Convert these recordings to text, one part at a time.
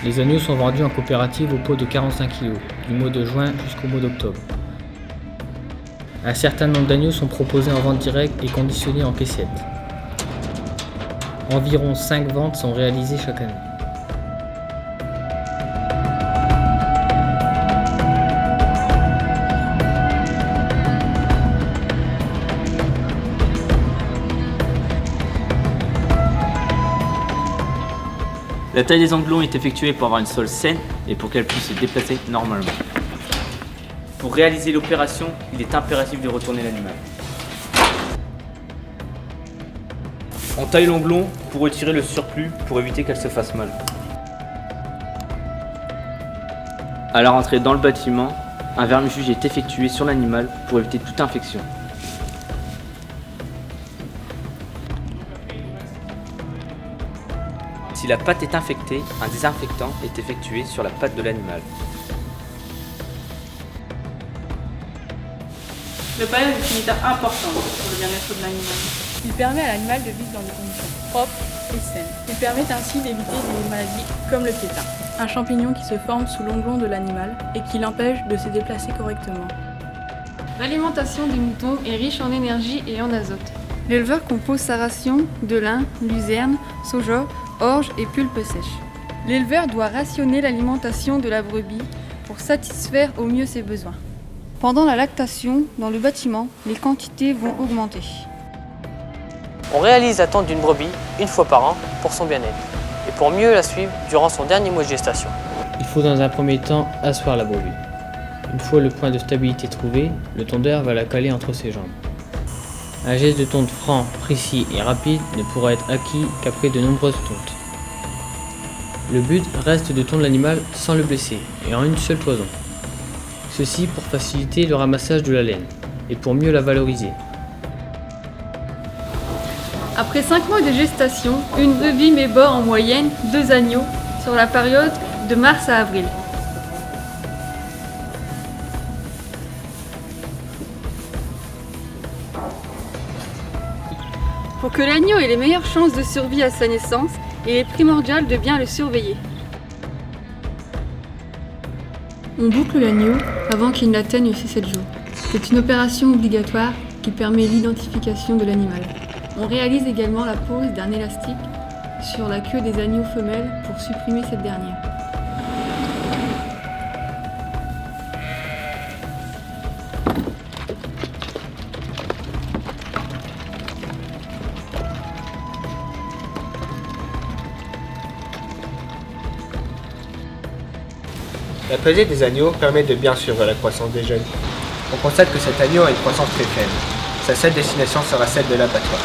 Les agneaux sont vendus en coopérative au pot de 45 kg, du mois de juin jusqu'au mois d'octobre. Un certain nombre d'agneaux sont proposés en vente directe et conditionnés en caissette. Environ 5 ventes sont réalisées chaque année. La taille des englons est effectuée pour avoir une sole saine et pour qu'elle puisse se déplacer normalement. Pour réaliser l'opération, il est impératif de retourner l'animal. On taille l'englon pour retirer le surplus pour éviter qu'elle se fasse mal. À la rentrée dans le bâtiment, un vermifuge est effectué sur l'animal pour éviter toute infection. Si la patte est infectée, un désinfectant est effectué sur la patte de l'animal. Le paillage est une étape importante pour le bien-être de l'animal. Il permet à l'animal de vivre dans des conditions propres et saines. Il permet ainsi d'éviter des maladies comme le tétane, un champignon qui se forme sous l'onglon de l'animal et qui l'empêche de se déplacer correctement. L'alimentation des moutons est riche en énergie et en azote. L'éleveur compose sa ration de lin, luzerne, soja, orge et pulpe sèche. L'éleveur doit rationner l'alimentation de la brebis pour satisfaire au mieux ses besoins. Pendant la lactation, dans le bâtiment, les quantités vont augmenter. On réalise la tente d'une brebis une fois par an pour son bien-être et pour mieux la suivre durant son dernier mois de gestation. Il faut dans un premier temps asseoir la brebis. Une fois le point de stabilité trouvé, le tondeur va la caler entre ses jambes. Un geste de tonte franc, précis et rapide ne pourra être acquis qu'après de nombreuses tontes. Le but reste de tondre l'animal sans le blesser et en une seule toison. Ceci pour faciliter le ramassage de la laine et pour mieux la valoriser. Après 5 mois de gestation, une brebis met bas en moyenne 2 agneaux sur la période de mars à avril. Pour que l'agneau ait les meilleures chances de survie à sa naissance, il est primordial de bien le surveiller. On boucle l'agneau avant qu'il n'atteigne ses 7 jours. C'est une opération obligatoire qui permet l'identification de l'animal. On réalise également la pose d'un élastique sur la queue des agneaux femelles pour supprimer cette dernière. La pesée des agneaux permet de bien suivre la croissance des jeunes. On constate que cet agneau a une croissance très faible. Sa seule destination sera celle de l'abattoir.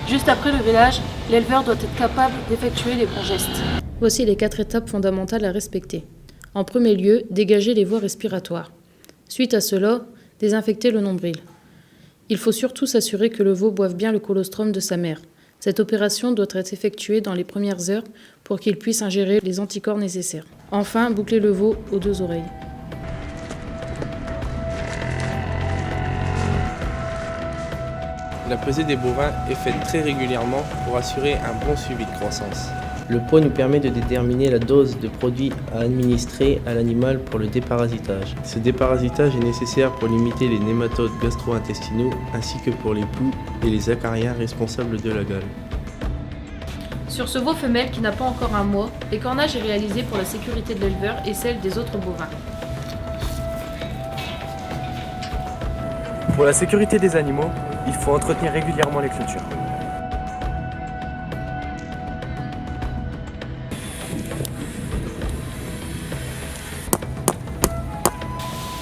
Juste après le vélage, l'éleveur doit être capable d'effectuer les bons gestes. Voici les 4 étapes fondamentales à respecter. En premier lieu, dégager les voies respiratoires. Suite à cela, désinfecter le nombril. Il faut surtout s'assurer que le veau boive bien le colostrum de sa mère. Cette opération doit être effectuée dans les premières heures pour qu'il puisse ingérer les anticorps nécessaires. Enfin, boucler le veau aux 2 oreilles. La pesée des bovins est faite très régulièrement pour assurer un bon suivi de croissance. Le poids nous permet de déterminer la dose de produit à administrer à l'animal pour le déparasitage. Ce déparasitage est nécessaire pour limiter les nématodes gastro-intestinaux ainsi que pour les poux et les acariens responsables de la gale. Sur ce veau femelle qui n'a pas encore un mois, l'écornage est réalisé pour la sécurité de l'éleveur et celle des autres bovins. Pour la sécurité des animaux, il faut entretenir régulièrement les clôtures.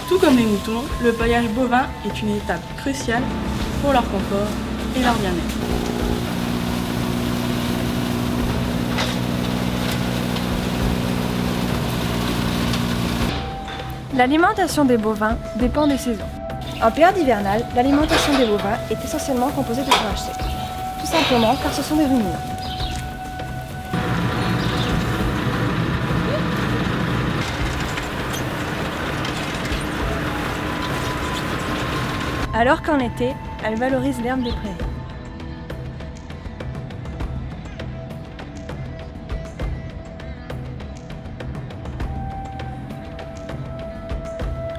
Tout comme les moutons, le paillage bovin est une étape cruciale pour leur confort et leur bien-être. L'alimentation des bovins dépend des saisons. En période hivernale, l'alimentation des bovins est essentiellement composée de fourrage sec, tout simplement car ce sont des ruminants. alors qu'en été, elle valorise l'herbe des prairies.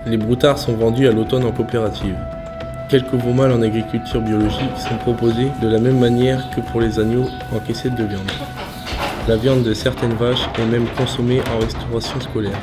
Les broutards sont vendus à l'automne en coopérative. Quelques veaux mâles en agriculture biologique sont proposés de la même manière que pour les agneaux en caissette de viande. La viande de certaines vaches est même consommée en restauration scolaire.